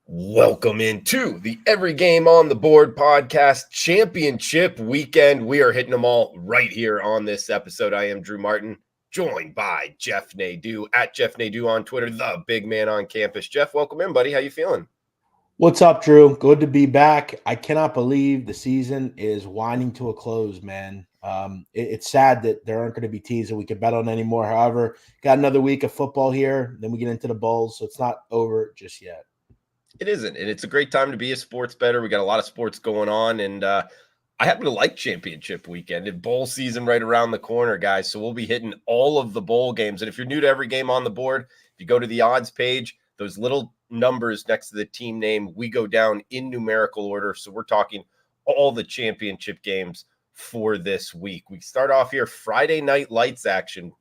Welcome into the Every Game on the Board podcast championship weekend. We are hitting them all right here on this episode. I am Drew Martin, joined by JeffNadu at JeffNadu on Twitter, the big man on campus. Jeff, welcome in, buddy. How you feeling? What's up, Drew? Good to be back. I cannot believe the season is winding to a close, man. It's sad that there aren't going to be teams that we can bet on anymore. However, got another week of football here. Then we get into the bowls, so it's not over just yet. It isn't, and it's a great time to be a sports bettor. We got a lot of sports going on, and I happen to like championship weekend and bowl season right around the corner, guys. So we'll be hitting all of the bowl games. And if you're new to Every Game on the Board, if you go to the odds page, those little numbers next to the team name, we go down in numerical order. So we're talking all the championship games for this week. We start off here, Friday night lights action,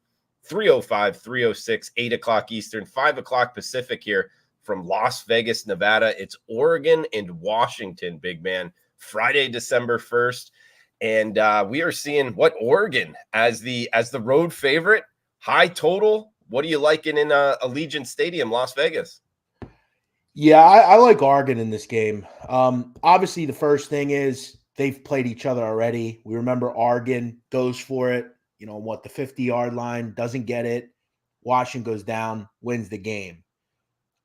3:05, 3:06, 8 o'clock Eastern, 5 o'clock Pacific here. From Las Vegas, Nevada. It's Oregon and Washington, big man. Friday, December 1st. And we are seeing Oregon as the road favorite. High total. What are you liking in Allegiant Stadium, Las Vegas? Yeah, I like Oregon in this game. Obviously, the first thing is they've played each other already. We remember Oregon goes for it, the 50-yard line, doesn't get it. Washington goes down, wins the game.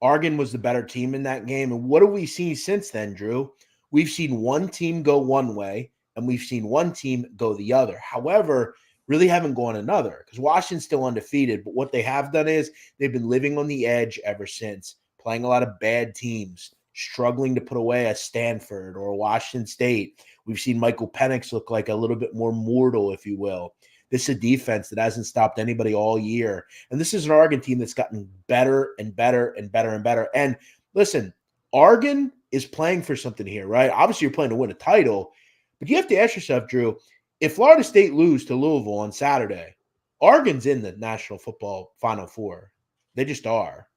Oregon was the better team in that game. And what have we seen since then, Drew? We've seen one team go one way, and we've seen one team go the other. However, really haven't gone another because Washington's still undefeated. But what they have done is they've been living on the edge ever since, playing a lot of bad teams, struggling to put away a Stanford or a Washington State. We've seen Michael Penix look like a little bit more mortal, if you will. This is a defense that hasn't stopped anybody all year. And this is an Oregon team that's gotten better and better and better and better. And listen, Oregon is playing for something here, right? Obviously, you're playing to win a title. But you have to ask yourself, Drew, if Florida State lose to Louisville on Saturday, Oregon's in the National Football Final Four. They just are.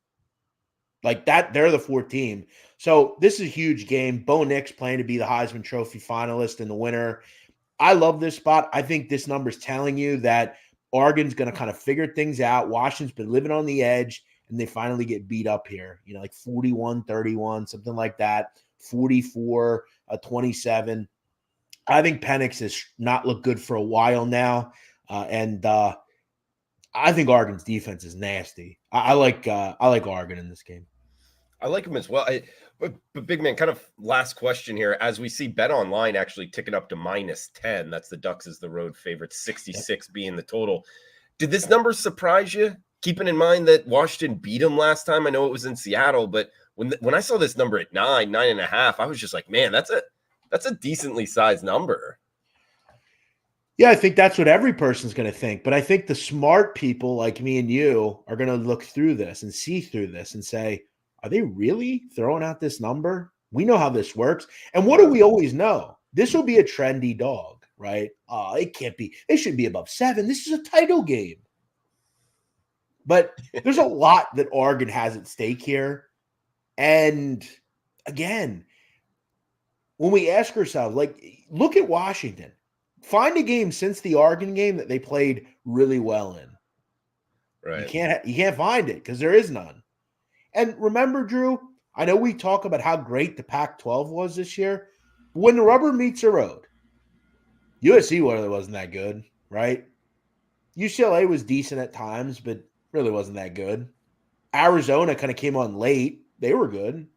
Like that, they're the fourth team. So this is a huge game. Bo Nix playing to be the Heisman Trophy finalist and the winner. I love this spot. I think this number is telling you that Oregon's going to kind of figure things out. Washington's been living on the edge, and they finally get beat up here. Like 41-31, something like that, 44-27. I think Penix has not looked good for a while now, and I think Oregon's defense is nasty. I like Oregon in this game. I like him as well. But big man, kind of last question here. As we see Bet Online actually ticking up to -10, that's the Ducks as the road favorite, 66 being the total. Did this number surprise you? Keeping in mind that Washington beat them last time. I know it was in Seattle, but when I saw this number at 9.5, I was just like, man, that's a decently sized number. Yeah, I think that's what every person's going to think. But I think the smart people like me and you are going to look through this and see through this and say, are they really throwing out this number? We know how this works. And what do we always know? This will be a trendy dog, right? It can't be. It should be above 7. This is a title game. But there's a lot that Oregon has at stake here. And again, when we ask ourselves, look at Washington. Find a game since the Oregon game that they played really well in. Right. You can't find it because there is none. And remember, Drew, I know we talk about how great the Pac-12 was this year. But when the rubber meets the road, USC wasn't that good, right? UCLA was decent at times, but really wasn't that good. Arizona kind of came on late. They were good.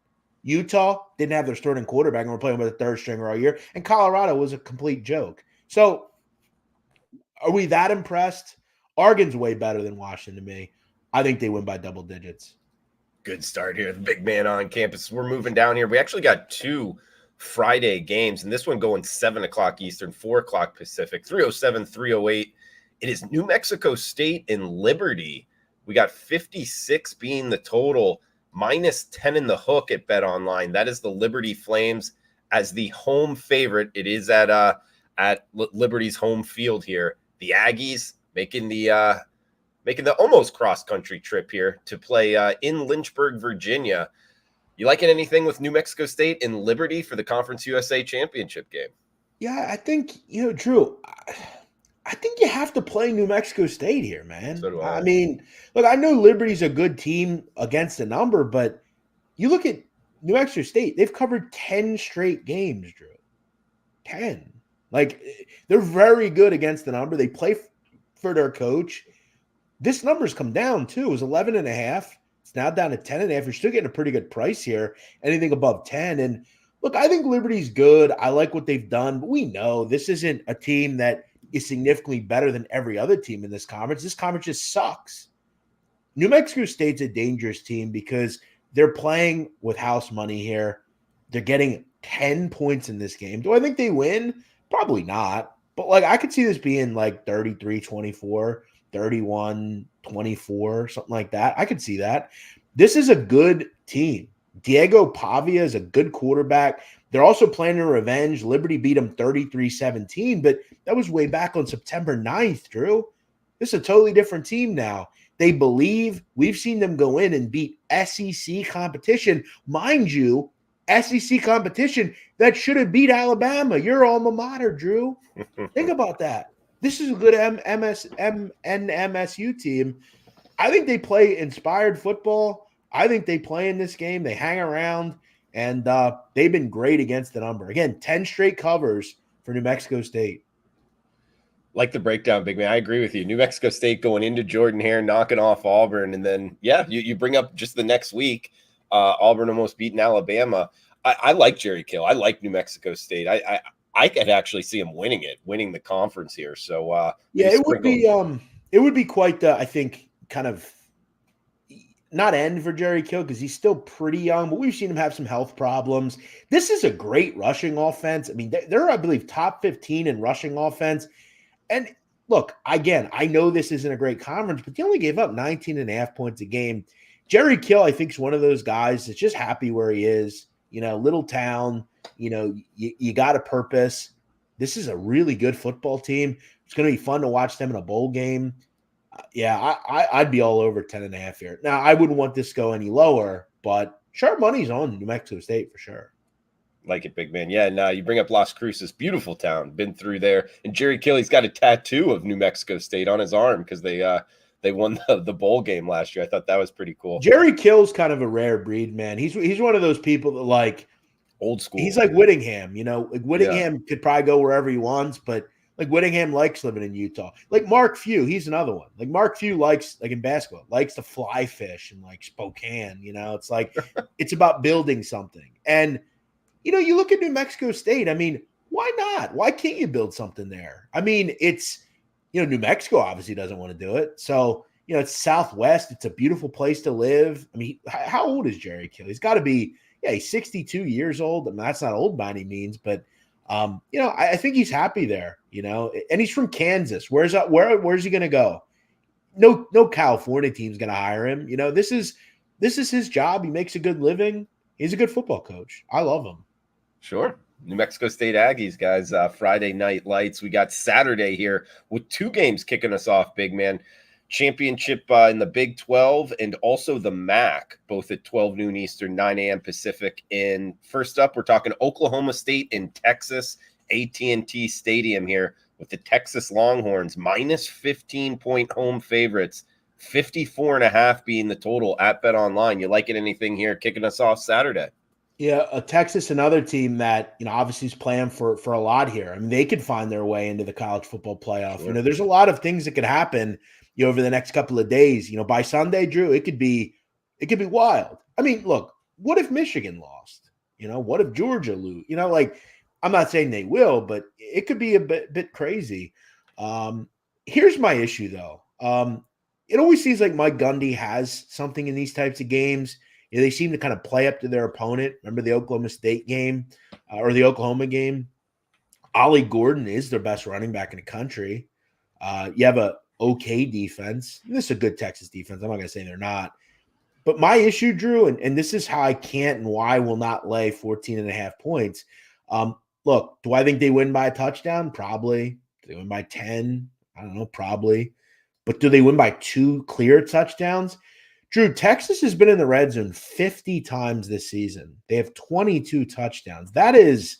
Utah didn't have their starting quarterback and were playing with a third stringer all year. And Colorado was a complete joke. So are we that impressed? Oregon's way better than Washington to me. I think they win by double digits. Good start here. The big man on campus. We're moving down here. We actually got 2 Friday games, and this one going 7 o'clock Eastern, 4 o'clock Pacific, 3:07, 3:08. It is New Mexico State and Liberty. We got 56 being the total, -10 in the hook at Bet Online. That is the Liberty Flames as the home favorite. It is at Liberty's home field here. The Aggies making the almost cross-country trip here to play in Lynchburg, Virginia. You liking anything with New Mexico State and Liberty for the Conference USA Championship game? Yeah, I think, Drew, I think you have to play New Mexico State here, man. So do I. I mean, look, I know Liberty's a good team against a number, but you look at New Mexico State, they've covered 10 straight games, Drew. 10. Like, they're very good against the number. They play for their coach. This number's come down, too. It was 11.5. It's now down to 10.5. You're still getting a pretty good price here. Anything above 10. And look, I think Liberty's good. I like what they've done, but we know this isn't a team that is significantly better than every other team in this conference. This conference just sucks. New Mexico State's a dangerous team because they're playing with house money here. They're getting 10 points in this game. Do I think they win? Probably not. But, like, I could see this being like 33-24, 31-24, something like that. I could see that. This is a good team. Diego Pavia is a good quarterback. They're also planning a revenge. Liberty beat them 33-17, but that was way back on September 9th, Drew. This is a totally different team now. They believe. We've seen them go in and beat SEC competition. Mind you, SEC competition that should have beat Alabama. Your alma mater, Drew. Think about that. This is a good MSU team. I think they play inspired football. I think they play in this game. They hang around, and they've been great against the number. Again, 10 straight covers for New Mexico State. Like the breakdown, big man. I agree with you. New Mexico State going into Jordan-Hare, knocking off Auburn, and then, yeah, you bring up just the next week, Auburn almost beating Alabama. I like Jerry Kill. I like New Mexico State. I could actually see him winning the conference here. So yeah, it would be quite the, I think, kind of not end for Jerry Kill because he's still pretty young, but we've seen him have some health problems. This is a great rushing offense. I mean, they're I believe top 15 in rushing offense. And look, again, I know this isn't a great conference, but they only gave up 19.5 points a game. Jerry Kill, I think, is one of those guys that's just happy where he is. You know, little town, you know, you got a purpose. This is a really good football team. It's going to be fun to watch them in a bowl game. Yeah, I'd be all over 10.5 here. Now, I wouldn't want this to go any lower, but sharp money's on New Mexico State for sure. Like it, big man. Yeah, and you bring up Las Cruces, beautiful town. Been through there. And Jerry Kelly's got a tattoo of New Mexico State on his arm because they won the bowl game last year. I thought that was pretty cool. Jerry Kill's kind of a rare breed, man. He's one of those people that, like, old school. He's like Whittingham, you know. Like Whittingham could probably go wherever he wants, but like Whittingham likes living in Utah. Like Mark Few, he's another one. Like Mark Few likes, like in basketball, likes to fly fish in like Spokane. You know, it's like it's about building something. And you know, you look at New Mexico State. I mean, why not? Why can't you build something there? I mean, it's, you know, New Mexico obviously doesn't want to do it. So, you know, it's Southwest. It's a beautiful place to live. I mean, how old is Jerry Kill? He's got to be, he's 62 years old. I mean, that's not old by any means, but you know, I think he's happy there, you know, and he's from Kansas. Where's he going to go? No California team's going to hire him. You know, this is his job. He makes a good living. He's a good football coach. I love him. Sure. New Mexico State Aggies, guys. Friday night lights. We got Saturday here with two games kicking us off, big man. Championship in the Big 12 and also the MAC, both at 12 noon Eastern, 9 a.m. Pacific. And first up, we're talking Oklahoma State and Texas, AT&T Stadium here with the Texas Longhorns, minus 15-point home favorites, 54.5 being the total at BetOnline. You liking anything here kicking us off Saturday? Yeah, Texas, another team that, you know, obviously is playing for a lot here. I mean, they could find their way into the college football playoff. Sure. You know, there's a lot of things that could happen, you know, over the next couple of days. You know, by Sunday, Drew, it could be wild. I mean, look, what if Michigan lost? You know, what if Georgia lose? You know, like, I'm not saying they will, but it could be a bit crazy. Here's my issue, though. It always seems like Mike Gundy has something in these types of games. You know, they seem to kind of play up to their opponent. Remember the Oklahoma State game or the Oklahoma game? Ollie Gordon is their best running back in the country. You have a okay defense. This is a good Texas defense. I'm not going to say they're not. But my issue, Drew, and this is how I can't and why I will not lay 14.5 points. Look, do I think they win by a touchdown? Probably. Do they win by 10? I don't know, probably. But do they win by 2 clear touchdowns? Drew, Texas has been in the red zone 50 times this season. They have 22 touchdowns. That is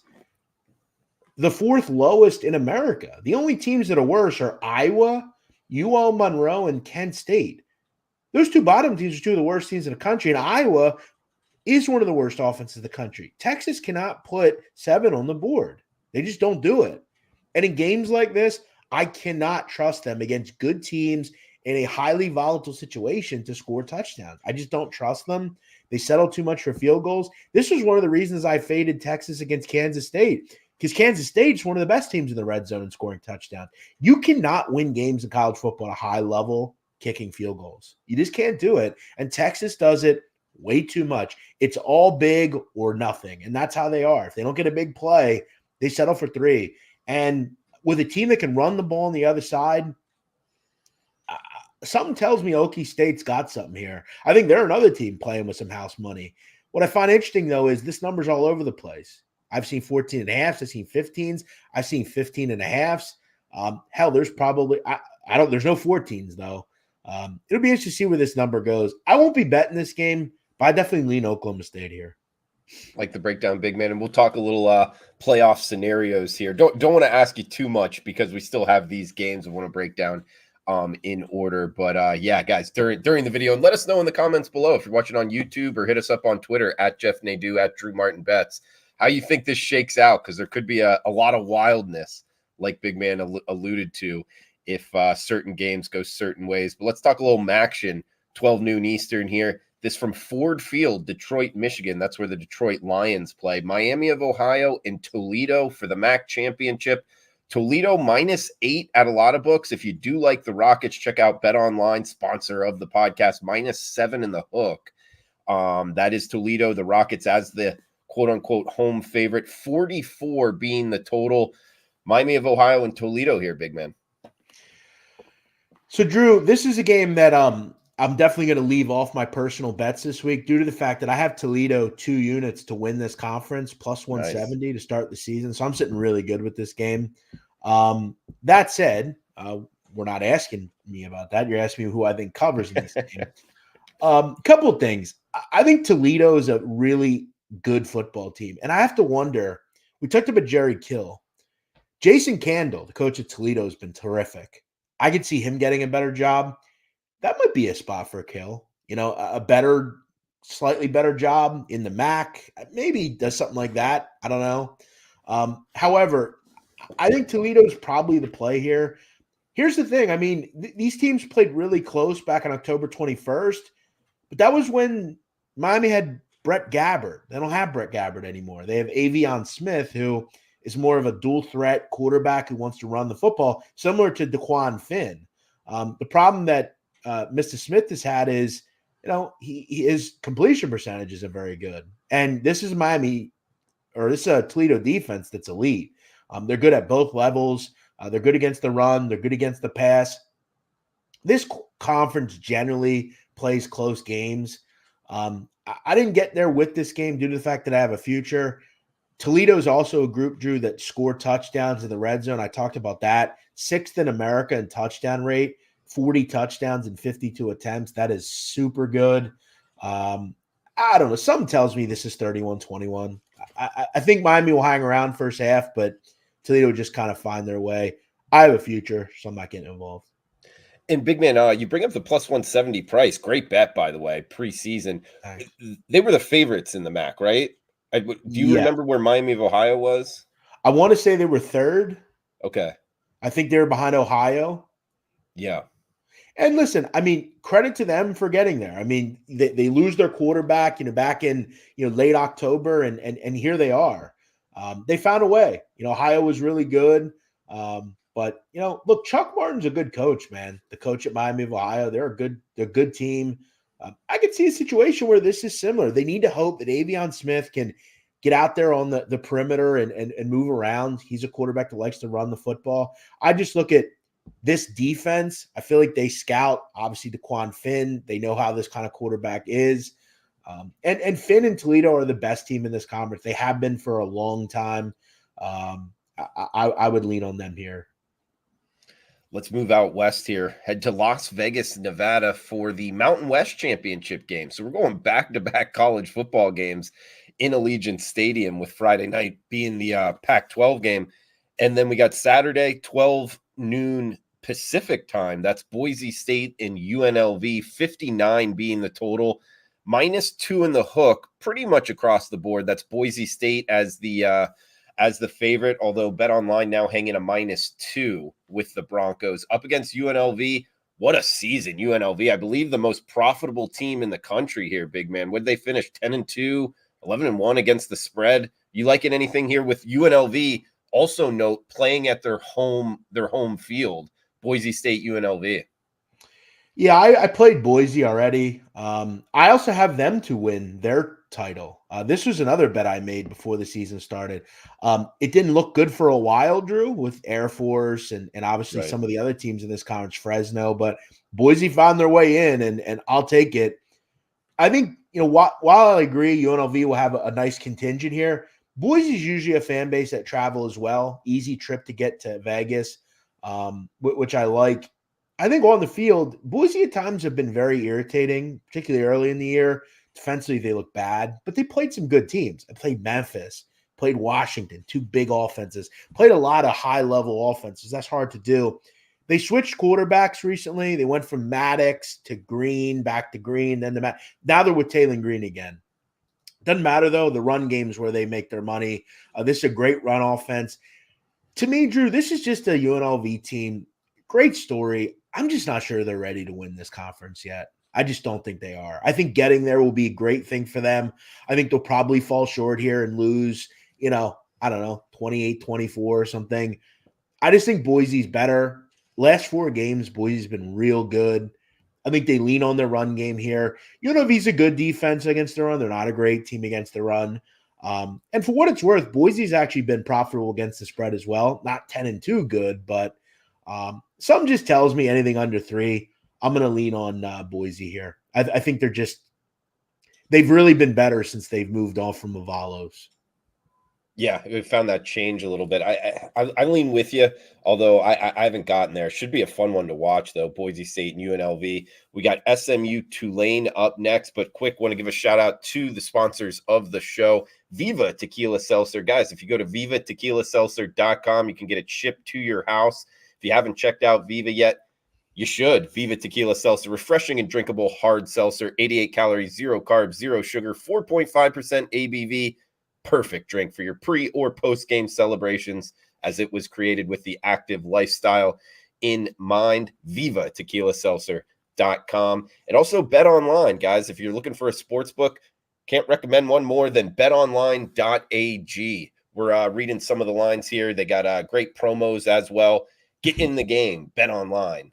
the 4th lowest in America. The only teams that are worse are Iowa, UL Monroe, and Kent State. Those 2 bottom teams are 2 of the worst teams in the country. And Iowa is one of the worst offenses in the country. Texas cannot put 7 on the board. They just don't do it. And in games like this, I cannot trust them against good teams in a highly volatile situation to score touchdowns. I just don't trust them. They settle too much for field goals. This was one of the reasons I faded Texas against Kansas State, because Kansas State's one of the best teams in the red zone in scoring touchdowns. You cannot win games in college football at a high level kicking field goals. You just can't do it. And Texas does it way too much. It's all big or nothing. And that's how they are. If they don't get a big play, they settle for 3. And with a team that can run the ball on the other side, something tells me Okie State's got something here. I think they're another team playing with some house money. What I find interesting, though, is this number's all over the place. I've seen 14 and a half. I've seen 15s. I've seen 15 and a halves. Hell, there's probably there's no 14s, though. It'll be interesting to see where this number goes. I won't be betting this game, but I definitely lean Oklahoma State here. Like the breakdown, big man, and we'll talk a little playoff scenarios here. Don't want to ask you too much because we still have these games I want to break down in order. But yeah, guys, during the video, and let us know in the comments below if you're watching on YouTube, or hit us up on Twitter at JeffNadu, at Drew Martin Bets, how you think this shakes out, because there could be a lot of wildness, like big man alluded to, if certain games go certain ways. But let's talk a little action. 12 noon Eastern here. This from Ford Field, Detroit, Michigan. That's where the Detroit Lions play. Miami of Ohio and Toledo for the MAC championship. Toledo -8 at a lot of books. If you do like the Rockets, check out Bet Online, sponsor of the podcast, -7 in the hook. That is Toledo, the Rockets as the quote-unquote home favorite, 44 being the total. Miami of Ohio and Toledo here, big man. So, Drew, this is a game that I'm definitely going to leave off my personal bets this week due to the fact that I have Toledo 2 units to win this conference, plus 170 to start the season. So I'm sitting really good with this game. That said, we're not asking me about that. You're asking me who I think covers in this game. Couple of things. I think Toledo is a really good football team. And I have to wonder, we talked about Jerry Kill. Jason Candle, the coach of Toledo, has been terrific. I could see him getting a better job. That might be a spot for Kill. You know, a better, slightly better job in the MAC. Maybe does something like that. I don't know. However, I think Toledo is probably the play here. Here's the thing. I mean, these teams played really close back on October 21st, but that was when Miami had Brett Gabbert. They don't have Brett Gabbert anymore. They have Avion Smith, who is more of a dual threat quarterback who wants to run the football, similar to Daquan Finn. The problem that Mr. Smith has had is, you know, his completion percentage isn't very good. And this is Miami, or this is a Toledo defense that's elite. They're good at both levels. They're good against the run. They're good against the pass. This conference generally plays close games. I didn't get there with this game due to the fact that I have a future. Toledo is also a group, Drew, that score touchdowns in the red zone. I talked about that. 6th in America in touchdown rate, 40 touchdowns in 52 attempts. That is super good. I don't know. Something tells me this is 31-21. I think Miami will hang around first half, but Toledo will just kind of find their way. I have a future, so I'm not getting involved. And big man, you bring up the plus 170 price. Great bet, by the way, preseason. Thanks. They were the favorites in the MAC, right? Do you remember where Miami of Ohio was? I want to say they were 3rd. Okay. I think they were behind Ohio. Yeah. And listen, I mean, credit to them for getting there. I mean, they lose their quarterback, back in, late October, and here they are. They found a way. Ohio was really good. But, look, Chuck Martin's a good coach, man. The coach at Miami of Ohio, they're a good team. I could see a situation where this is similar. They need to hope that Avion Smith can get out there on the perimeter and move around. He's a quarterback that likes to run the football. I just look at this defense. I feel like they scout, obviously, Daquan Finn. They know how this kind of quarterback is. And Finn and Toledo are the best team in this conference. They have been for a long time. I would lean on them here. Let's move out west here. Head to Las Vegas, Nevada for the Mountain West Championship game. So we're going back-to-back college football games in Allegiant Stadium, with Friday night being the Pac-12 game. And then we got Saturday, 12 noon Pacific time. That's Boise State and UNLV, 59 being the total. -2 in the hook, pretty much across the board. That's Boise State as the favorite, although BetOnline now hanging a -2 with the Broncos up against UNLV. What a season, UNLV. I believe the most profitable team in the country here, big man. Would they finish 10-2, 11-1 against the spread? You liking anything here with UNLV? Also note, playing at their home field, Boise State, UNLV. Yeah, I played Boise already. I also have them to win their title. This was another bet I made before the season started. It didn't look good for a while, Drew, with Air Force and obviously Right. some of the other teams in this conference, Fresno, but Boise found their way in, and I'll take it. I think, while I agree UNLV will have a nice contingent here, Boise's usually a fan base that travel as well. Easy trip to get to Vegas, which I like. I think on the field, Boise at times have been very irritating, particularly early in the year. Defensively, they look bad, but they played some good teams. I played Memphis, played Washington, two big offenses, played a lot of high-level offenses. That's hard to do. They switched quarterbacks recently. They went from Maddox to Green, back to Green, then to now they're with Taylor Green again. Doesn't matter, though. The run game's where they make their money. This is a great run offense. To me, Drew, this is just a UNLV team. Great story. I'm just not sure they're ready to win this conference yet. I just don't think they are. I think getting there will be a great thing for them. I think they'll probably fall short here and lose, I don't know, 28-24 or something. I just think Boise's better. Last 4 games, Boise's been real good. I think they lean on their run game here. UNLV's a good defense against the run. They're not a great team against the run. And for what it's worth, Boise's actually been profitable against the spread as well. Not 10-2 good, but something just tells me anything under 3, I'm going to lean on Boise here. I think they've really been better since they've moved on from Avalos. Yeah, we found that change a little bit. I lean with you, although I haven't gotten there. Should be a fun one to watch, though. Boise State and UNLV. We got SMU Tulane up next, but quick, want to give a shout out to the sponsors of the show, Viva Tequila Seltzer. Guys, if you go to vivatequilaseltzer.com, you can get it shipped to your house. If you haven't checked out Viva yet, you should. Viva Tequila Seltzer, refreshing and drinkable hard seltzer, 88 calories, 0 carbs, 0 sugar, 4.5% ABV. Perfect drink for your pre or post-game celebrations, as it was created with the active lifestyle in mind. VivaTequilaSeltzer.com. And also BetOnline, guys. If you're looking for a sports book, can't recommend one more than BetOnline.ag. We're reading some of the lines here. They got great promos as well. Get in the game. BetOnline.ag.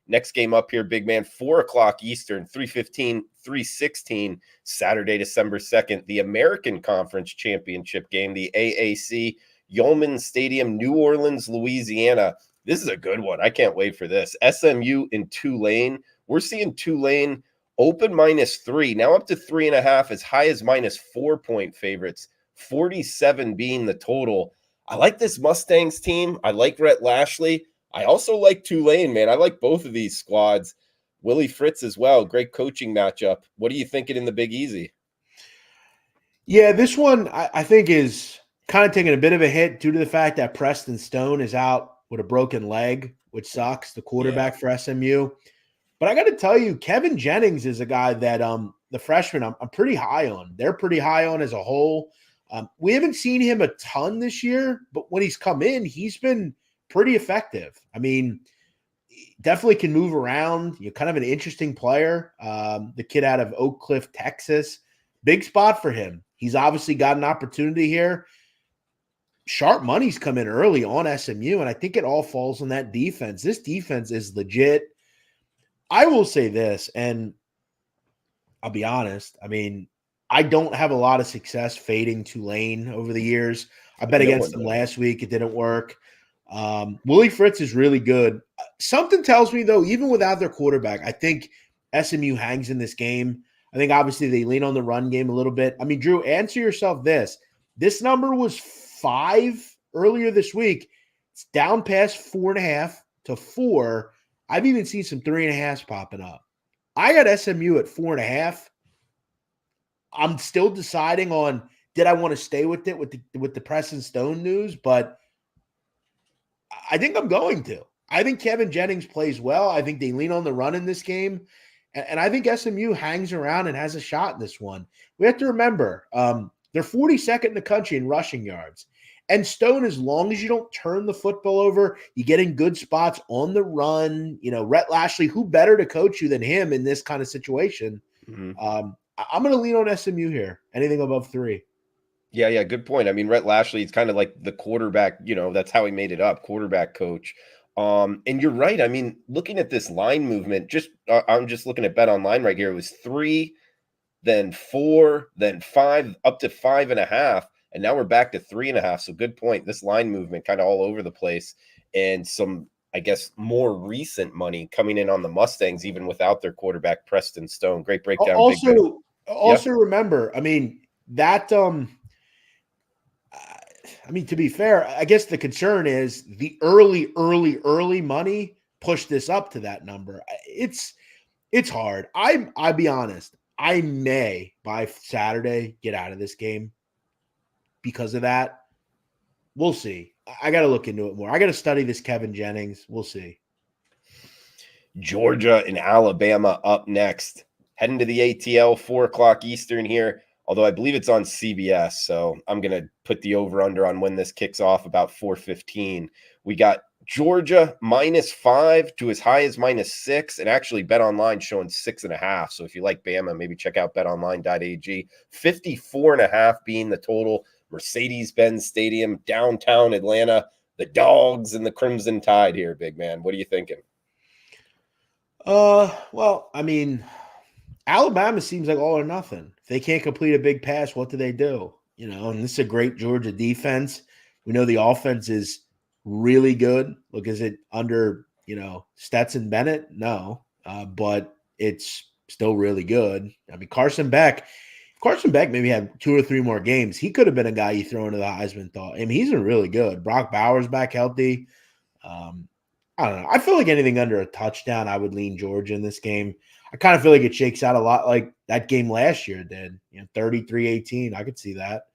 Next game up here, big man, 4 o'clock Eastern, 3:15, 3:16, Saturday, December 2nd, the American Conference Championship game, the AAC, Yeoman Stadium, New Orleans, Louisiana. This is a good one. I can't wait for this. SMU in Tulane. We're seeing Tulane open -3, now up to 3.5, as high as -4-point favorites, 47 being the total. I like this Mustangs team. I like Rhett Lashley. I also like Tulane, man. I like both of these squads. Willie Fritz as well. Great coaching matchup. What are you thinking in the Big Easy? Yeah, this one I think is kind of taking a bit of a hit due to the fact that Preston Stone is out with a broken leg, which sucks, the quarterback for SMU. But I got to tell you, Kevin Jennings is a guy that the freshman I'm pretty high on. They're pretty high on as a whole. We haven't seen him a ton this year, but when he's come in, he's been pretty effective. I mean, definitely can move around. You're kind of an interesting player. The kid out of Oak Cliff, Texas. Big spot for him. He's obviously got an opportunity here. Sharp money's come in early on SMU, and I think it all falls on that defense. This defense is legit. I will say this, and I'll be honest. I mean, I don't have a lot of success fading Tulane over the years. I bet against them last week. It didn't work. Willie Fritz is really good. Something tells me, though, even without their quarterback, I think SMU hangs in this game. I think, obviously, they lean on the run game a little bit. I mean, Drew, answer yourself this. This number was 5 earlier this week. It's down past 4.5 to 4. I've even seen some 3.5s popping up. I got SMU at 4.5. I'm still deciding on did I want to stay with it with the Preston Stone news, but I think I'm going to. I think Kevin Jennings plays well. I think they lean on the run in this game. And I think SMU hangs around and has a shot in this one. We have to remember they're 42nd in the country in rushing yards. And Stone, as long as you don't turn the football over, you get in good spots on the run. Rhett Lashley, who better to coach you than him in this kind of situation? Mhm. I'm going to lean on SMU here. Anything above 3. Yeah, good point. I mean, Rhett Lashley is kind of like the quarterback, that's how he made it up, quarterback coach. And you're right. I mean, looking at this line movement, I'm just looking at Bet Online right here. It was 3, then 4, then 5, up to 5.5. And now we're back to 3.5. So good point. This line movement kind of all over the place. And some, I guess, more recent money coming in on the Mustangs, even without their quarterback, Preston Stone. Great breakdown. Big Ben. Also remember, I mean, that to be fair, I guess the concern is the early money pushed this up to that number. It's hard. I'll be honest. I may by Saturday get out of this game because of that. We'll see. I got to look into it more. I got to study this Kevin Jennings. We'll see. Georgia and Alabama up next. Heading to the ATL, 4:00 Eastern here. Although I believe it's on CBS, so I'm going to put the over-under on when this kicks off, about 4:15. We got Georgia -5 to as high as -6, and actually Bet Online showing 6.5. So if you like Bama, maybe check out betonline.ag. 54.5 being the total. Mercedes-Benz Stadium, downtown Atlanta. The Dogs and the Crimson Tide here, big man. What are you thinking? Well, I mean, Alabama seems like all or nothing. If they can't complete a big pass, what do? And this is a great Georgia defense. We know the offense is really good. Look, is it under, Stetson Bennett? No, but it's still really good. I mean, Carson Beck maybe had 2 or 3 more games. He could have been a guy you throw into the Heisman thought. I mean, he's been really good. Brock Bowers back healthy. I don't know. I feel like anything under a touchdown, I would lean Georgia in this game. I kind of feel like it shakes out a lot like that game last year did. 33-18. I could see that.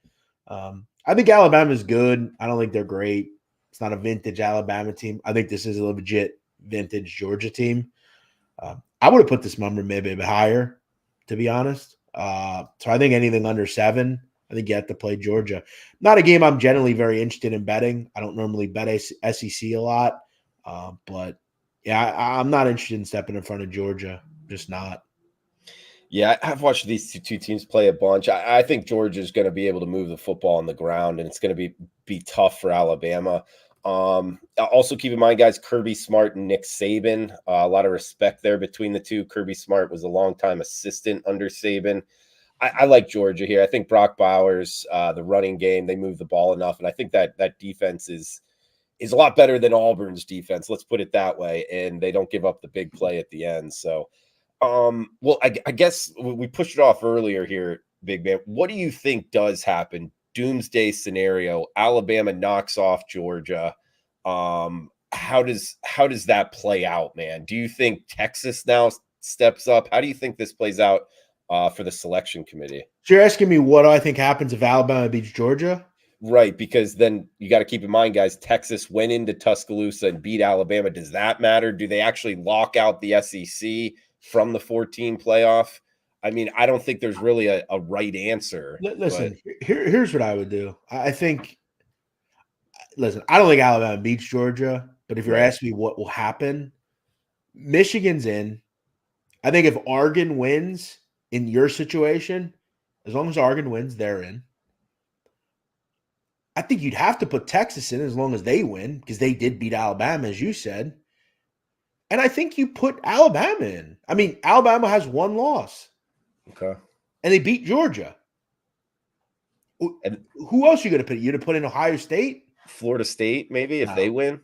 I think Alabama's good. I don't think they're great. It's not a vintage Alabama team. I think this is a legit vintage Georgia team. I would have put this number maybe a bit higher, to be honest. So I think anything under 7, I think you have to play Georgia. Not a game I'm generally very interested in betting. I don't normally bet SEC a lot. But yeah, I'm not interested in stepping in front of Georgia. Just not. Yeah, I've watched these two teams play a bunch. I think Georgia's going to be able to move the football on the ground, and it's going to be tough for Alabama. Also keep in mind, guys, Kirby Smart and Nick Saban. A lot of respect there between the two. Kirby Smart was a longtime assistant under Saban. I like Georgia here. I think Brock Bowers, the running game, they move the ball enough, and I think that defense is a lot better than Auburn's defense. Let's put it that way, and they don't give up the big play at the end. So. Well, I guess we pushed it off earlier here, big man. What do you think does happen? Doomsday scenario. Alabama knocks off Georgia. How does that play out, man? Do you think Texas now steps up? How do you think this plays out for the selection committee? So you're asking me what do I think happens if Alabama beats Georgia? Right, because then you got to keep in mind, guys, Texas went into Tuscaloosa and beat Alabama. Does that matter? Do they actually lock out the SEC from the 14 playoff? I mean, I don't think there's really a right answer. Listen, here's what I would do. I think, listen, I don't think Alabama beats Georgia, but if you're asking me what will happen, Michigan's in. I think if Oregon wins in your situation, as long as Oregon wins, they're in. I think you'd have to put Texas in as long as they win because they did beat Alabama, as you said. And I think you put Alabama in. I mean, Alabama has 1 loss. Okay. And they beat Georgia. And who else are you going to put? You're going to put in Ohio State? Florida State, maybe, if they win?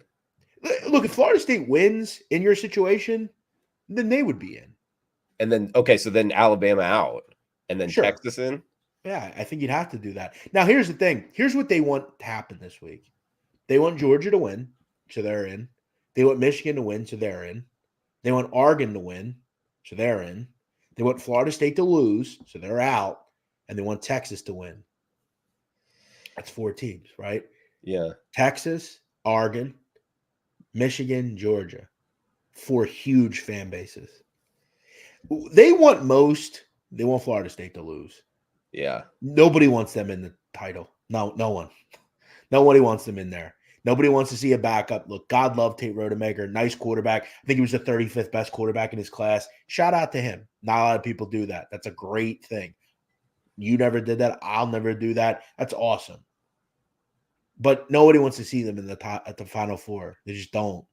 Look, if Florida State wins in your situation, then they would be in. And then, okay, so then Alabama out. And then Texas in? Yeah, I think you'd have to do that. Now, here's the thing. Here's what they want to happen this week. They want Georgia to win, so they're in. They want Michigan to win, so they're in. They want Oregon to win, so they're in. They want Florida State to lose, so they're out. And they want Texas to win. That's 4 teams, right? Yeah. Texas, Oregon, Michigan, Georgia. 4 huge fan bases. They want Florida State to lose. Yeah. Nobody wants them in the title. No one. Nobody wants them in there. Nobody wants to see a backup. Look, God love Tate Rodemaker. Nice quarterback. I think he was the 35th best quarterback in his class. Shout out to him. Not a lot of people do that. That's a great thing. You never did that. I'll never do that. That's awesome. But nobody wants to see them in the top at the Final Four. They just don't.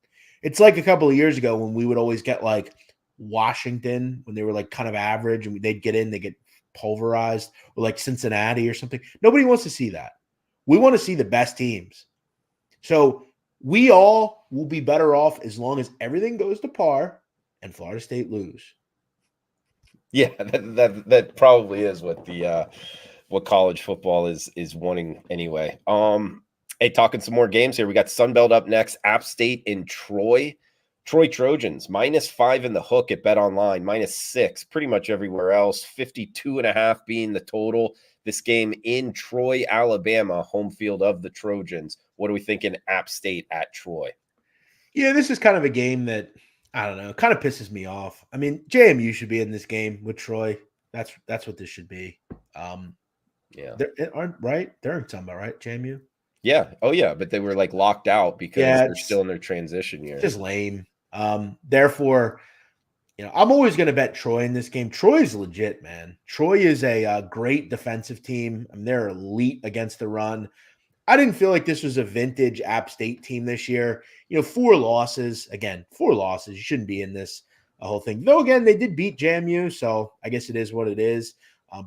It's like a couple of years ago when we would always get like Washington when they were like kind of average and they'd get in, they get pulverized, or like Cincinnati or something. Nobody wants to see that. We want to see the best teams. So we all will be better off as long as everything goes to par and Florida State lose. Yeah, that probably is what the what college football is wanting anyway. Hey, talking some more games here. We got Sunbelt up next. App State in Troy. Troy Trojans -5 in the hook at Bet Online, -6 pretty much everywhere else. 52.5 being the total. This game in Troy, Alabama, home field of the Trojans. What are we thinking? App State at Troy. Yeah, this is kind of a game that I don't know, kind of pisses me off. I mean, JMU should be in this game with Troy. That's what this should be. Yeah, they're aren't right. They're in Sunbelt, right? JMU. Yeah. Oh, yeah. But they were like locked out because they're still in their transition year. Just lame. Therefore, I'm always going to bet Troy in this game. Troy is legit, man. Troy is a great defensive team. I mean, they're elite against the run. I didn't feel like this was a vintage App State team this year. 4 losses. Again, 4 losses. You shouldn't be in this whole thing. Though, again, they did beat JMU, so I guess it is what it is.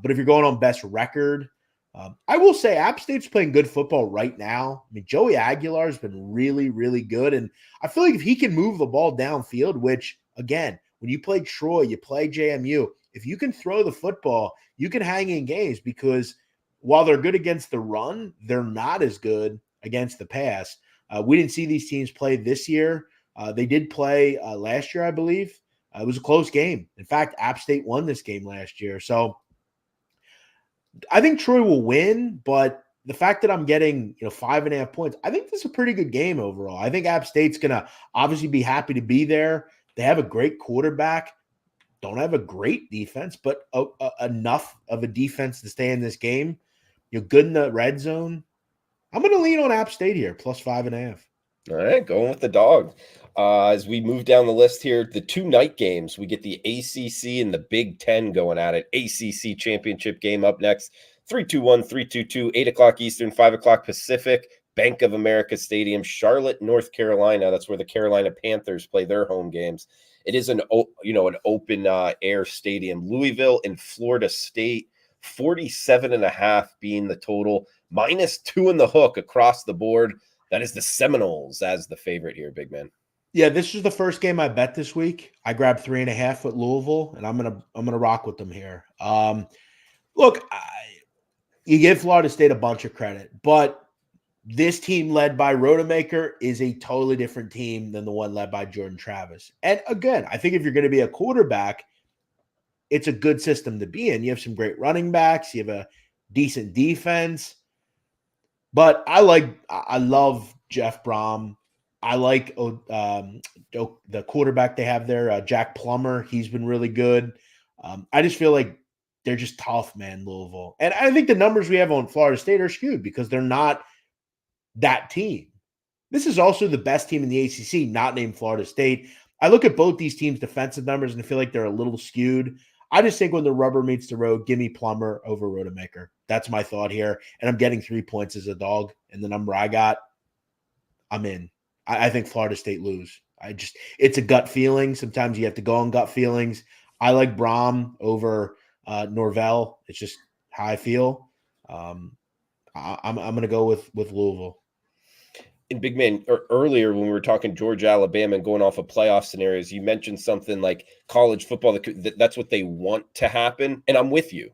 But if you're going on best record, I will say App State's playing good football right now. I mean, Joey Aguilar has been really, really good. And I feel like if he can move the ball downfield, which, again, when you play Troy, you play JMU, if you can throw the football, you can hang in games because while they're good against the run, they're not as good against the pass. We didn't see these teams play this year. They did play last year, I believe. It was a close game. In fact, App State won this game last year. So I think Troy will win, but the fact that I'm getting 5.5 points, I think this is a pretty good game overall. I think App State's going to obviously be happy to be there. They have a great quarterback. Don't have a great defense, but enough of a defense to stay in this game. You're good in the red zone. I'm going to lean on App State here, +5.5. All right, going with the dog. As we move down the list here, the 2 night games, we get the ACC and the Big Ten going at it. ACC championship game up next, 3-2-1, 3-2-2, 8 o'clock Eastern, 5 o'clock Pacific, Bank of America Stadium, Charlotte, North Carolina. That's where the Carolina Panthers play their home games. It is an open air stadium. Louisville and Florida State, 47.5 being the total, -2 in the hook across the board. That is the Seminoles as the favorite here, big man. Yeah, this was the first game I bet this week. I grabbed 3.5 with Louisville, and I'm gonna rock with them here. Look, you give Florida State a bunch of credit, but this team led by Rodemaker is a totally different team than the one led by Jordan Travis. And again, I think if you're going to be a quarterback, it's a good system to be in. You have some great running backs, you have a decent defense. But I love Jeff Brom. I like the quarterback they have there, Jack Plummer. He's been really good. I just feel like they're just tough, man, Louisville. And I think the numbers we have on Florida State are skewed because they're not that team. This is also the best team in the ACC, not named Florida State. I look at both these teams' defensive numbers and I feel like they're a little skewed. I just think when the rubber meets the road, give me Plummer over Rodemaker. That's my thought here. And I'm getting 3 points as a dog. And the number I got, I'm in. I think Florida State lose. It's a gut feeling. Sometimes you have to go on gut feelings. I like Brom over Norvell. It's just how I feel. I'm going to go with Louisville. And big man, earlier when we were talking Georgia, Alabama, and going off of playoff scenarios, you mentioned something like college football. That's what they want to happen, and I'm with you.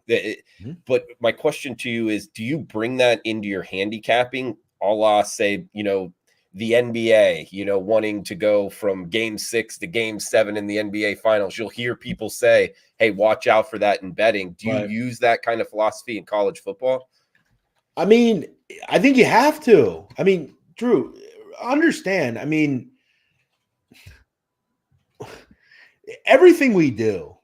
But my question to you is: do you bring that into your handicapping, a la say, the NBA, wanting to go from Game 6 to Game 7 in the NBA Finals? You'll hear people say, "Hey, watch out for that in betting." Do you use that kind of philosophy in college football? I mean, I think you have to. I mean, Drew, understand. I mean, everything we do,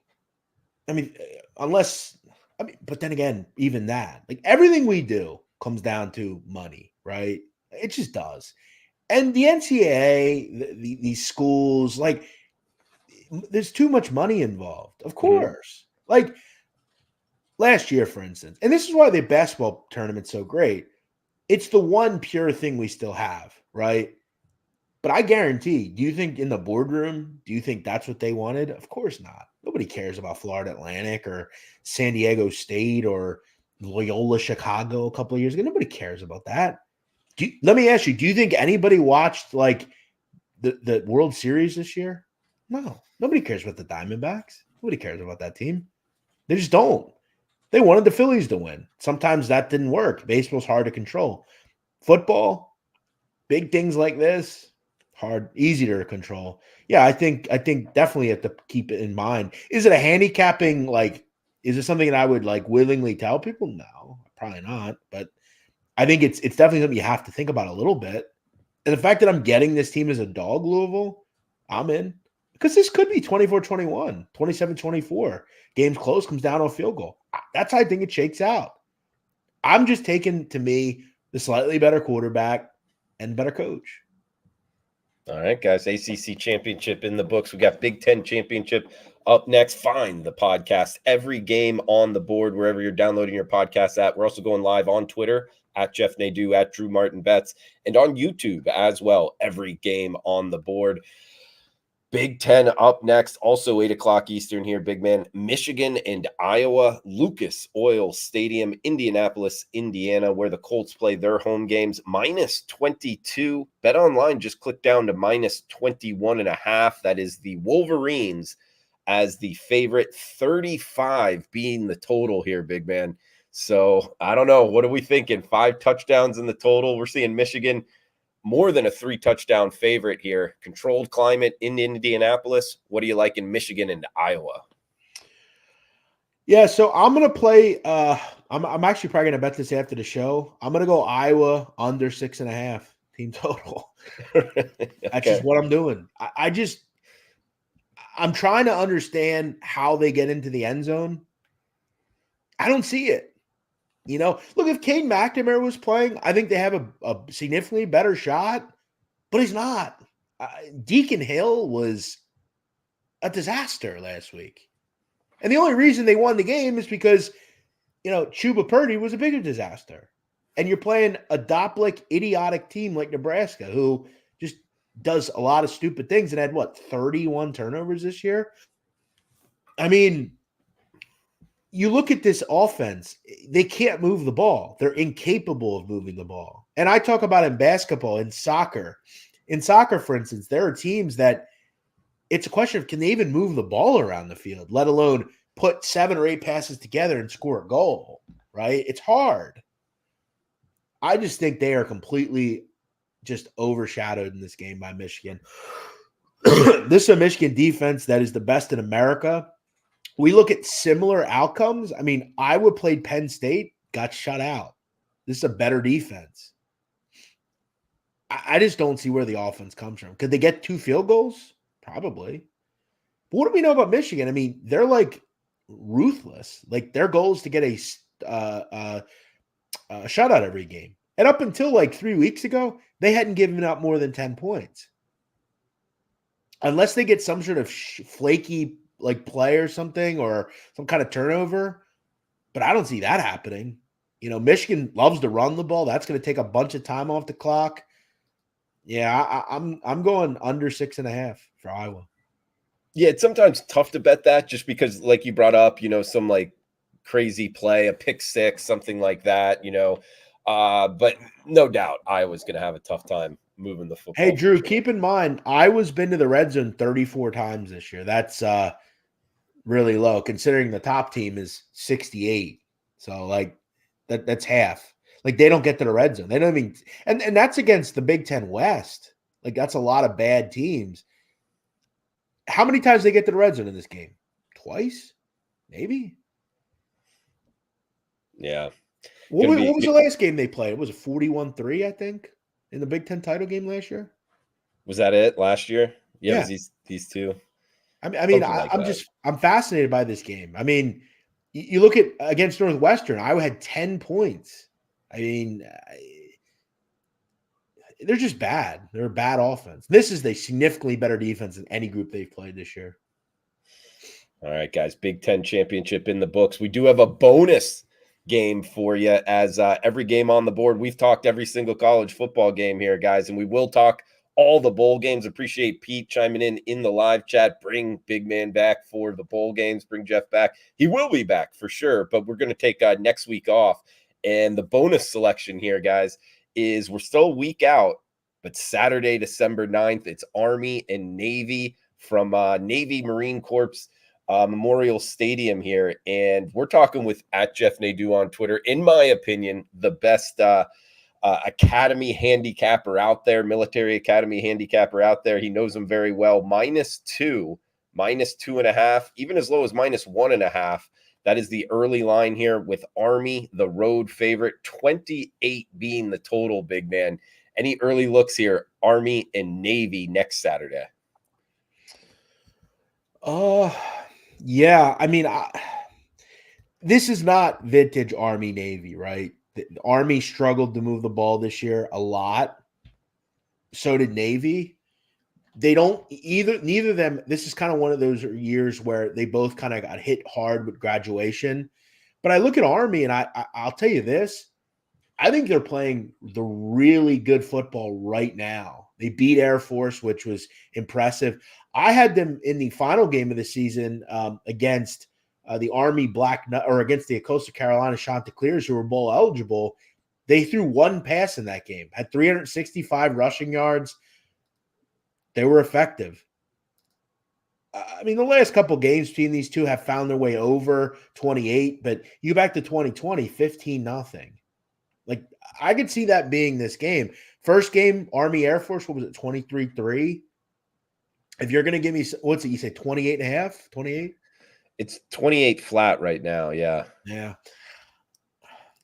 I mean, but then again, even that, like everything we do comes down to money, right? It just does. And the NCAA, these schools, like, there's too much money involved, of course. Like last year, for instance, and this is why the basketball tournament's so great. It's the one pure thing we still have, right? But I guarantee, do you think in the boardroom, do you think that's what they wanted? Of course not. Nobody cares about Florida Atlantic or San Diego State or Loyola Chicago a couple of years ago. Nobody cares about that. Let me ask you, do you think anybody watched like the World Series this year? No. Nobody cares about the Diamondbacks. Nobody cares about that team. They just don't. They wanted the Phillies to win. Sometimes that didn't work. Baseball's hard to control. Football, big things like this, easier to control. Yeah, I think definitely have to keep it in mind. Is it a handicapping, like, is it something that I would like willingly tell people? No, probably not. But I think it's definitely something you have to think about a little bit. And the fact that I'm getting this team as a dog, Louisville, I'm in. Because this could be 24-21, 27-24. Game's close, comes down to a field goal. That's how I think it shakes out. I'm just taking, to me, the slightly better quarterback and better coach. All right, guys. ACC championship in the books. We got Big Ten championship up next. Find the podcast, every game on the board, wherever you're downloading your podcast at. We're also going live on Twitter at JeffNadu, at Drew Martin Betts, and on YouTube as well. Every game on the board. Big Ten up next, also 8 o'clock Eastern here, big man. Michigan and Iowa, Lucas Oil Stadium, Indianapolis, Indiana, where the Colts play their home games. -22. Bet Online just click down to -21.5. That is the Wolverines as the favorite, 35 being the total here, big man. So I don't know. What are we thinking? 5 touchdowns in the total. We're seeing Michigan more than a 3-touchdown favorite here. Controlled climate in Indianapolis. What do you like in Michigan and Iowa? Yeah, so I'm gonna play. I'm actually probably gonna bet this after the show. I'm gonna go Iowa under 6.5 team total. That's just what I'm doing. I'm trying to understand how they get into the end zone. I don't see it. You know, look, if Cade McNamara was playing, I think they have a significantly better shot, but he's not. Deacon Hill was a disaster last week. And the only reason they won the game is because, you know, Chuba Purdy was a bigger disaster. And you're playing a Doplick, idiotic team like Nebraska, who just does a lot of stupid things and had, 31 turnovers this year? I mean, you look at this offense, they can't move the ball. They're incapable of moving the ball. And I talk about in basketball, in soccer. In soccer, for instance, there are teams that it's a question of can they even move the ball around the field, let alone put 7 or 8 passes together and score a goal, right? It's hard. I just think they are completely just overshadowed in this game by Michigan. This is a Michigan defense that is the best in America. We look at similar outcomes. I mean, Iowa played Penn State, got shut out. This is a better defense. I just don't see where the offense comes from. Could they get 2 field goals? Probably. But what do we know about Michigan? I mean, they're like ruthless. Like their goal is to get a shutout every game. And up until like 3 weeks ago, they hadn't given up more than 10 points. Unless they get some sort of flaky like play or something or some kind of turnover. But I don't see that happening. You know, Michigan loves to run the ball. That's going to take a bunch of time off the clock. Yeah, I'm going under 6.5 for Iowa. Yeah, it's sometimes tough to bet that just because, like you brought up, you know, some like crazy play, a pick six, something like that, you know. But no doubt Iowa's going to have a tough time moving the football. Hey, Drew, keep in mind, Iowa's been to the red zone 34 times this year. That's really low considering the top team is 68. So like that's half. Like they don't get to the red zone. They don't even and that's against the Big Ten West. Like that's a lot of bad teams. How many times they get to the red zone in this game? Twice? Maybe. Yeah. What was the last game they played? Was it 41-3, I think, in the Big Ten title game last year? Was that it last year? Yeah, Yeah. It was these two. I'm fascinated by this game. I mean, you look at against Northwestern, Iowa had 10 points. I mean, they're just bad. They're a bad offense. This is the significantly better defense than any group they've played this year. All right, guys, Big Ten championship in the books. We do have a bonus game for you as every game on the board. We've talked every single college football game here, guys, and we will talk all the bowl games. Appreciate Pete chiming in the live chat. Bring Big Man back for the bowl games. Bring Jeff back. He will be back for sure, but we're going to take next week off. And the bonus selection here, guys, is we're still a week out, but Saturday, December 9th, it's Army and Navy from Navy Marine Corps Memorial Stadium here. And we're talking with @JeffNadu on Twitter. In my opinion, the best academy handicapper out there, military academy handicapper out there. He knows them very well. -2, -2.5, even as low as -1.5. That is the early line here with Army, the road favorite, 28 being the total, Big Man. Any early looks here, Army and Navy next Saturday? Yeah. I mean, this is not vintage Army Navy, right? The Army struggled to move the ball this year a lot. So did Navy. They don't neither of them. This is kind of one of those years where they both kind of got hit hard with graduation. But I look at Army and I'll tell you this. I think they're playing the really good football right now. They beat Air Force, which was impressive. I had them in the final game of the season against the Army or against the Coastal Carolina Chanticleers, who were bowl eligible. They threw one pass in that game, had 365 rushing yards. They were effective. I mean, the last couple games between these two have found their way over 28, but you back to 2020, 15-0. Like, I could see that being this game. First game, Army Air Force, what was it, 23-3? If you're going to give me, what's it, you say 28.5, 28? It's 28 flat right now, yeah. Yeah.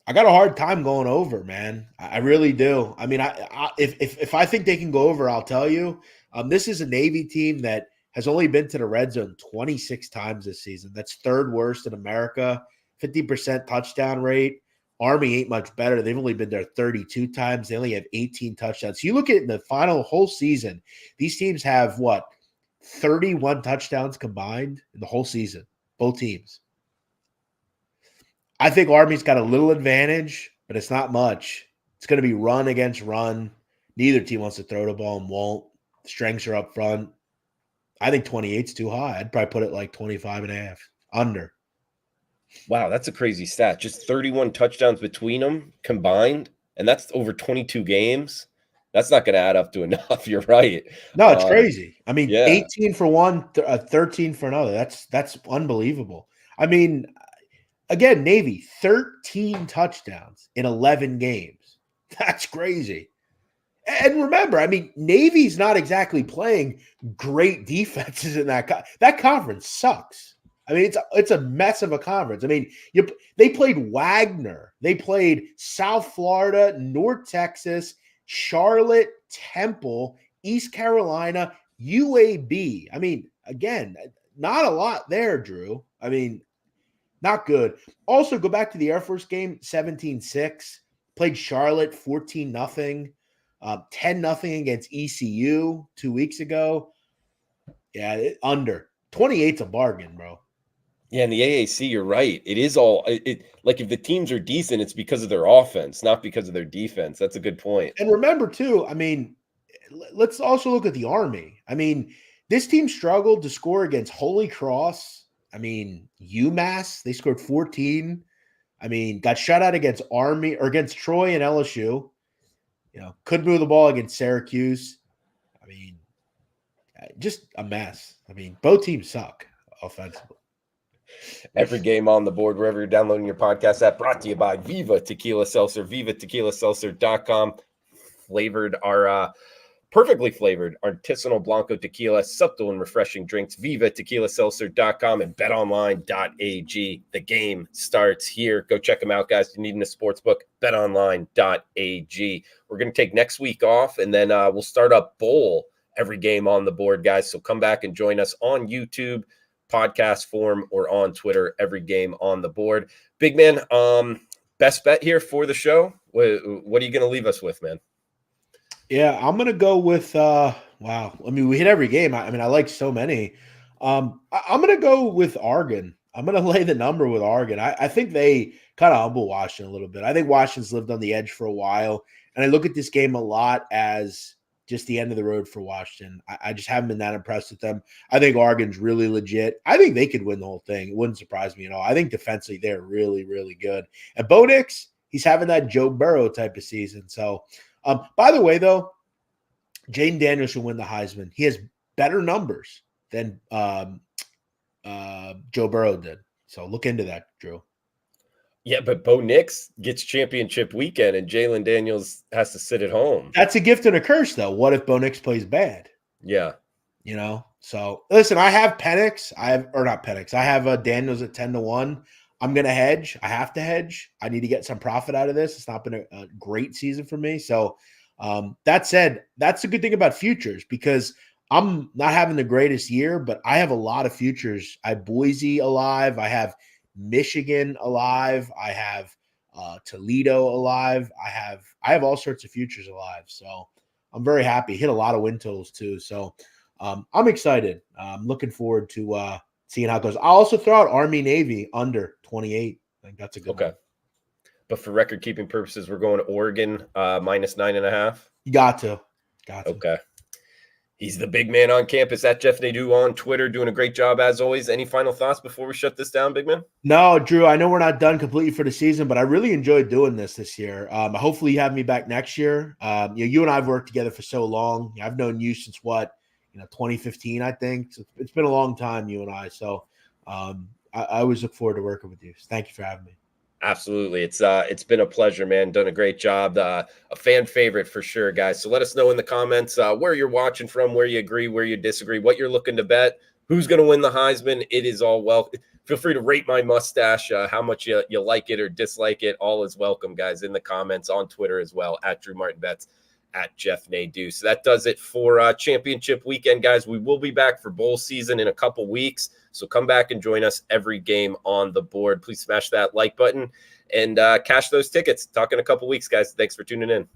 I got a hard time going over, man. I really do. I mean, if I think they can go over, I'll tell you. This is a Navy team that has only been to the red zone 26 times this season. That's third worst in America. 50% touchdown rate. Army ain't much better. They've only been there 32 times. They only have 18 touchdowns. So you look at the final whole season, these teams have 31 touchdowns combined in the whole season, both teams. I think Army's got a little advantage, but it's not much. It's going to be run against run. Neither team wants to throw the ball and won't. The strengths are up front. I think 28's too high. I'd probably put it like 25.5, under. Wow, that's a crazy stat. Just 31 touchdowns between them combined, and that's over 22 games. That's not going to add up to enough. You're right. No, it's crazy. I mean, yeah. 18 for one, 13 for another. That's unbelievable. I mean, again, Navy, 13 touchdowns in 11 games. That's crazy. And remember, I mean, Navy's not exactly playing great defenses in that conference sucks. I mean, it's a mess of a conference. I mean, they played Wagner. They played South Florida, North Texas, Charlotte, Temple, East Carolina, UAB. I mean, again, not a lot there, Drew. I mean, not good. Also, go back to the Air Force game, 17-6. Played Charlotte, 14-0. 10-0 against ECU 2 weeks ago. Yeah, under. 28's a bargain, bro. Yeah, in the AAC, you're right. It is all like if the teams are decent, it's because of their offense, not because of their defense. That's a good point. And remember, too, I mean, let's also look at the Army. I mean, this team struggled to score against Holy Cross. I mean, UMass, they scored 14. I mean, got shut out against Army or against Troy and LSU. You know, couldn't move the ball against Syracuse. I mean, just a mess. I mean, both teams suck offensively. Every game on the board, wherever you're downloading your podcast app, brought to you by Viva Tequila Seltzer, vivatequilaseltzer.com. Perfectly flavored artisanal Blanco tequila, subtle and refreshing drinks, vivatequilaseltzer.com and betonline.ag. The game starts here. Go check them out, guys. If you're needing a sports book, betonline.ag. We're going to take next week off, and then we'll start up bowl every game on the board, guys. So come back and join us on YouTube, podcast form, or on Twitter, every game on the board. Big man, best bet here for the show. What are you going to leave us with, man? Yeah, I'm going to go with, wow. I mean, we hit every game. I mean, I like so many. I'm going to go with Oregon. I'm going to lay the number with Oregon. I think they kind of humble Washington a little bit. I think Washington's lived on the edge for a while. And I look at this game a lot as just the end of the road for Washington. I just haven't been that impressed with them. I think Oregon's really legit. I think they could win the whole thing. It wouldn't surprise me at all. I think defensively they're really, really good. And Bo Nix, he's having that Joe Burrow type of season. So, by the way, though, Jaden Daniels should win the Heisman. He has better numbers than Joe Burrow did. So look into that, Drew. Yeah, but Bo Nix gets championship weekend and Jalen Daniels has to sit at home. That's a gift and a curse, though. What if Bo Nix plays bad? Yeah. You know? So, listen, I have Penix. I have Daniels at 10-1. I'm going to hedge. I have to hedge. I need to get some profit out of this. It's not been a great season for me. So, that said, that's a good thing about futures because I'm not having the greatest year, but I have a lot of futures. I have Boise alive. I have Michigan alive. I have Toledo alive. I have all sorts of futures alive. So I'm very happy. Hit a lot of win totals too. So I'm excited. I'm looking forward to seeing how it goes. I'll also throw out Army Navy under 28. I think that's a good one. But for record keeping purposes, we're going to Oregon minus 9.5. You got to. Okay. He's the big man on campus at JeffNadu on Twitter, doing a great job as always. Any final thoughts before we shut this down, big man? No, Drew, I know we're not done completely for the season, but I really enjoyed doing this year. Hopefully you have me back next year. You and I have worked together for so long. I've known you since 2015, I think. So it's been a long time, you and I. So I always look forward to working with you. So thank you for having me. Absolutely. It's been a pleasure, man. Done a great job. A fan favorite for sure, guys. So let us know in the comments where you're watching from, where you agree, where you disagree, what you're looking to bet, who's going to win the Heisman. It is all welcome. Feel free to rate my mustache, how much you like it or dislike it. All is welcome, guys, in the comments, on Twitter as well, at Drew Martin Bets, at JeffNadu. So that does it for championship weekend, guys. We will be back for bowl season in a couple weeks. So come back and join us every game on the board. Please smash that like button and cash those tickets. Talk in a couple weeks, guys. Thanks for tuning in.